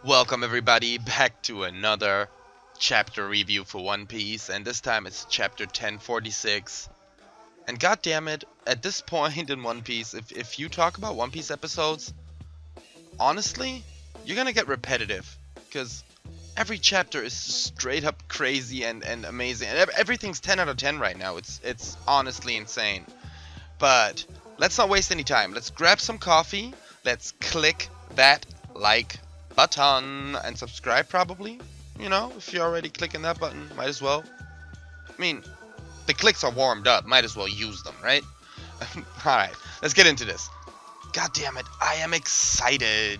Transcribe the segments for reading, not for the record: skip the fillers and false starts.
Welcome everybody back to another chapter review for One Piece, and this time it's chapter 1046. And god damn it, at this point in One Piece, if you talk about One Piece episodes, honestly, you're gonna get repetitive, because every chapter is straight up crazy and amazing, and everything's 10 out of 10 right now. It's honestly insane. But let's not waste any time. Let's grab some coffee. Let's click that like button and subscribe probably. You know, if you're already clicking that button, might as well. I mean, the clicks are warmed up. Might as well use them, right? Alright, let's get into this. God damn it, I am excited.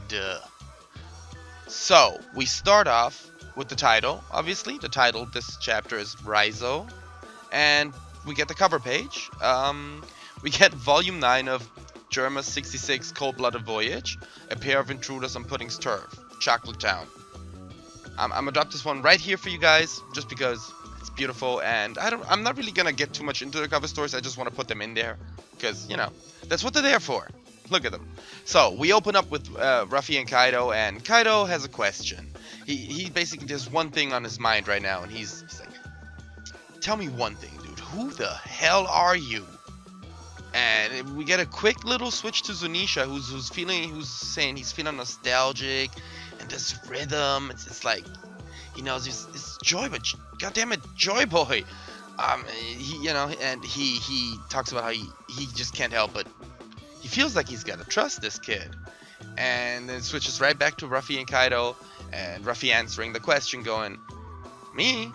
So, we start off with the title. Obviously, the title of this chapter is Raizo. And we get the cover page. We get volume 9 of Germa's 66 Cold-Blooded Voyage, a pair of intruders on Pudding's turf, Chocolate Town. I'm gonna drop this one right here for you guys, just because it's beautiful, and I'm not really gonna get too much into the cover stories. I just want to put them in there, because, you know, that's what they're there for. Look at them. So, we open up with Luffy and Kaido has a question. He basically, there's one thing on his mind right now, and he's like, tell me one thing, dude. Who the hell are you? And we get a quick little switch to Zunesha, who's saying he's feeling nostalgic, and this rhythm, it's like, you know, it's Joy, but goddamn it, Joy Boy. He talks about how he just can't help but he feels like he's gotta trust this kid, and then it switches right back to Luffy and Kaido, and Luffy answering the question, going, "Me?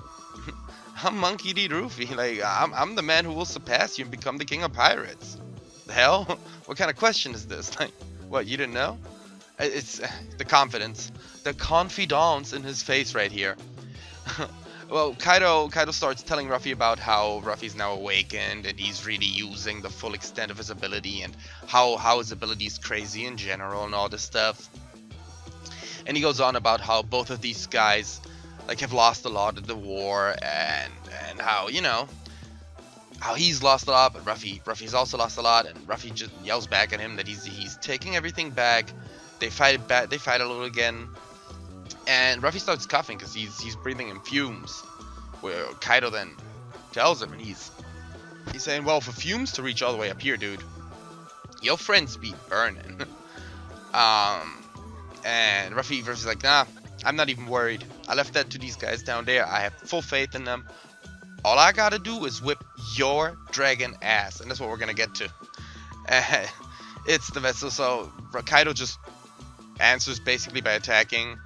I'm Monkey D. Luffy. Like, I'm the man who will surpass you and become the king of pirates." The hell? What kind of question is this? Like, what, you didn't know? It's the confidence in his face right here. Well, Kaido starts telling Luffy about how Luffy's now awakened and he's really using the full extent of his ability, and how his ability is crazy in general and all this stuff. And he goes on about how both of these guys like have lost a lot in the war, and how, you know, how he's lost a lot, but Ruffy's also lost a lot, and Luffy just yells back at him that he's taking everything back. They fight a little again, and Luffy starts coughing because he's breathing in fumes. Where Kaido then tells him, and he's saying, well, for fumes to reach all the way up here, dude, your friends be burning. And Luffy's like, nah, I'm not even worried. I left that to these guys down there. I have full faith in them. All I gotta do is whip your dragon ass, and that's what we're gonna get to. It's the vessel. So Kaido just answers basically by attacking.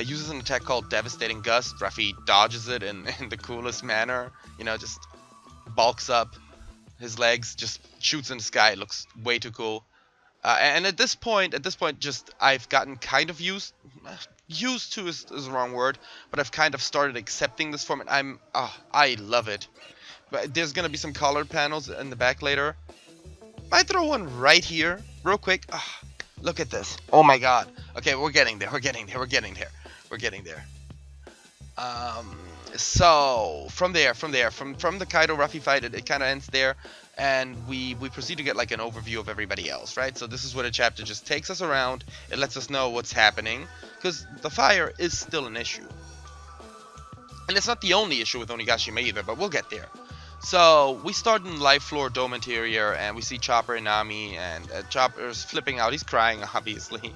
Uses an attack called Devastating Gust. Luffy dodges it in the coolest manner. You know, just bulks up his legs, just shoots in the sky. It looks way too cool. And at this point, just I've gotten kind of used to is the wrong word, but I've kind of started accepting this format. I love it. But there's gonna be some colored panels in the back later. Might throw one right here, real quick. Look at this. Oh my god. Okay, we're getting there. So from the Kaido Luffy fight, it kind of ends there, and we proceed to get like an overview of everybody else, right? So this is where the chapter just takes us around. It lets us know what's happening, because the fire is still an issue, and it's not the only issue with Onigashima either, but we'll get there. So we start in life floor dome interior, and we see Chopper and Nami, and Chopper's flipping out. He's crying, obviously.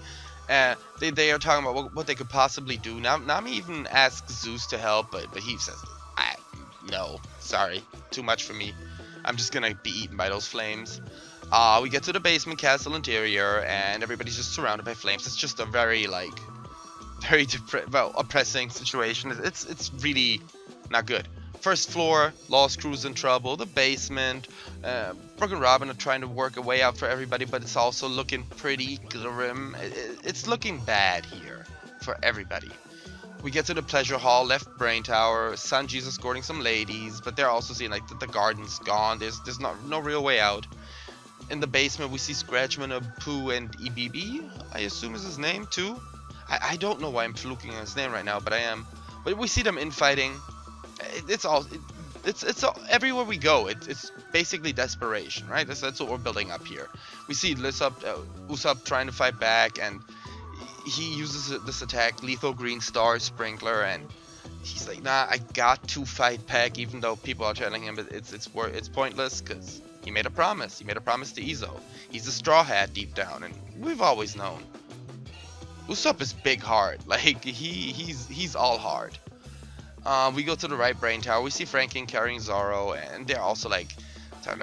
They are talking about what they could possibly do. Now Nami even asks Zeus to help, but he says, no, sorry, too much for me. I'm just gonna be eaten by those flames. We get to the basement castle interior, and everybody's just surrounded by flames. It's just a very oppressing situation. It's really not good. First floor, Lost Crew's in trouble. The basement, Brook and Robin are trying to work a way out for everybody, but it's also looking pretty grim. It's looking bad here for everybody. We get to the pleasure hall, left brain tower. Sanji's escorting some ladies, but they're also seeing like the garden's gone. There's no real way out. In the basement, we see Scratchman, Apu, and EBB. I assume is his name too. I don't know why I'm fluking on his name right now, but I am. But we see them infighting. It's all everywhere we go. It's basically desperation, right? That's what we're building up here. We see Usopp trying to fight back, and he uses this attack, Lethal Green Star Sprinkler, and he's like, nah, I got to fight Pack, even though people are telling him it's pointless, because he made a promise. He made a promise to Izo. He's a Straw Hat deep down, and we've always known. Usopp is big hard. Like, he's all hard. We go to the right brain tower. We see Franklin carrying Zoro, and they're also like,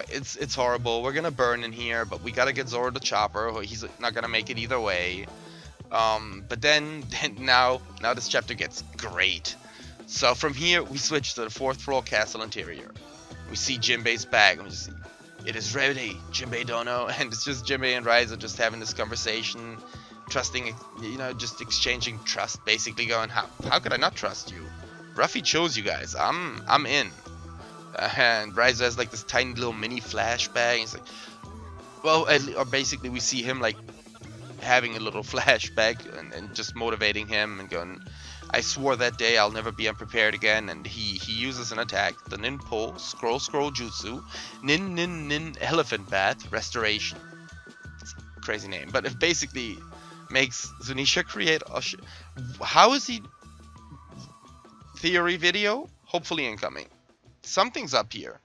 it's horrible. We're gonna burn in here, but we gotta get Zoro the chopper. He's not gonna make it either way. But then now this chapter gets great. So from here we switch to the 4th floor castle interior. We see Jinbei's bag. And we see, it is ready, Jinbei Dono, and it's just Jinbei and Raizo just having this conversation, trusting, just exchanging trust, basically going, how could I not trust you? Ruffy chose you guys. I'm in. And Raizo has like this tiny little mini flashback. He's like, well, or basically we see him like having a little flashback and just motivating him and going, I swore that day I'll never be unprepared again. And he uses an attack, the Nin Po Scroll Jutsu, Nin Elephant Bath Restoration. It's a crazy name, but it basically makes Zunesha create how is he? Theory video, hopefully incoming. Something's up here.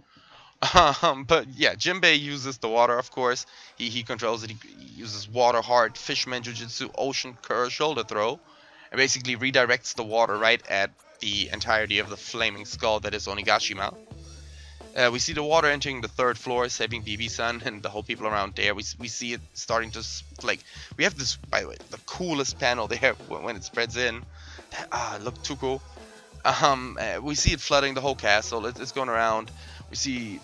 But yeah, Jinbei uses the water, of course. He controls it. He uses water hard Fishman Jujutsu Ocean Curl Shoulder Throw, and basically redirects the water right at the entirety of the flaming skull that is Onigashima. We see the water entering the 3rd floor, saving BB-san and the whole people around there. We see it starting to, like, we have this, by the way, the coolest panel there when it spreads in. It looked too cool. We see it flooding the whole castle. It's going around. We see.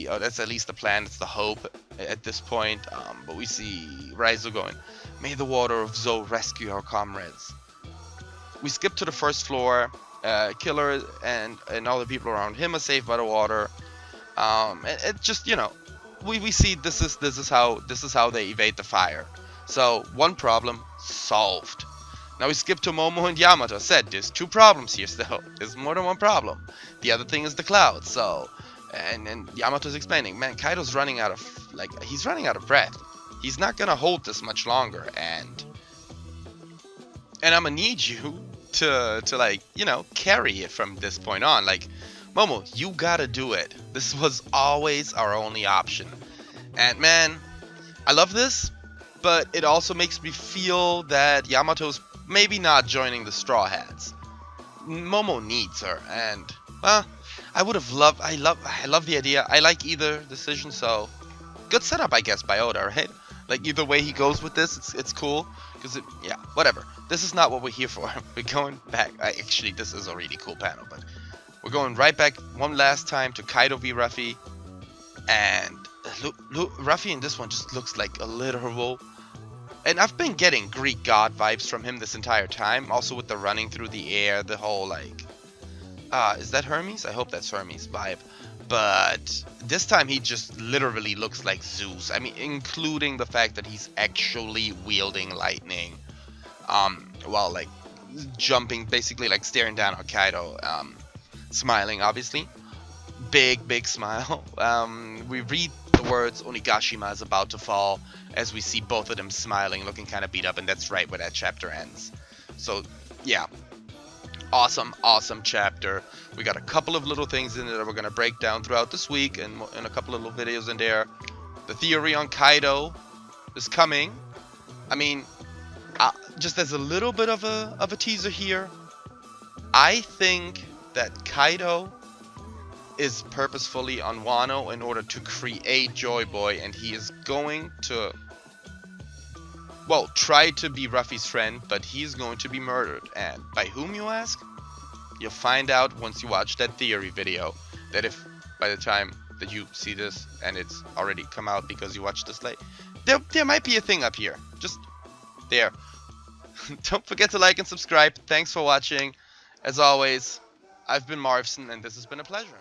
Oh, that's at least the plan. It's the hope at this point. But we see Raizo going, "May the water of Zou rescue our comrades." We skip to the 1st floor. Killer and all the people around him are saved by the water. It just, we see this is how they evade the fire. So one problem solved. Now we skip to Momo and Yamato. Said there's 2 problems here still. There's more than one problem. The other thing is the clouds. So, and Yamato's explaining, man, Kaido's running out of, he's running out of breath. He's not gonna hold this much longer, and I'm gonna need you to carry it from this point on. Like, Momo, you gotta do it. This was always our only option. And man, I love this, but it also makes me feel that Yamato's maybe not joining the Straw Hats. Momo needs her, and I love the idea. I like either decision, so good setup, I guess, by Oda, right? Like, either way he goes with this, it's cool, because yeah, whatever. This is not what we're here for. We're going back. Actually, this is a really cool panel, but we're going right back one last time to Kaido v Ruffy, and Ruffy in this one just looks like a literal. And I've been getting Greek god vibes from him this entire time. Also with the running through the air, the whole is that Hermes? I hope that's Hermes vibe. But this time he just literally looks like Zeus. I mean, including the fact that he's actually wielding lightning. While like jumping, basically like staring down on Kaido. Smiling, obviously. Big smile. We read the words Onigashima is about to fall as we see both of them smiling, looking kind of beat up, and that's right where that chapter ends. So yeah, awesome chapter. We got a couple of little things in it that we're gonna break down throughout this week, and a couple of little videos in there. The theory on Kaido is coming. I mean, just as a little bit of a teaser here, I think that Kaido is purposefully on Wano in order to create Joy Boy, and he is going to, well, try to be Ruffy's friend, but he's going to be murdered. And by whom, you ask? You'll find out once you watch that theory video, that if by the time that you see this and it's already come out because you watched this late, there might be a thing up here, just there. Don't forget to like and subscribe. Thanks for watching. As always, I've been Marvson, and this has been a pleasure.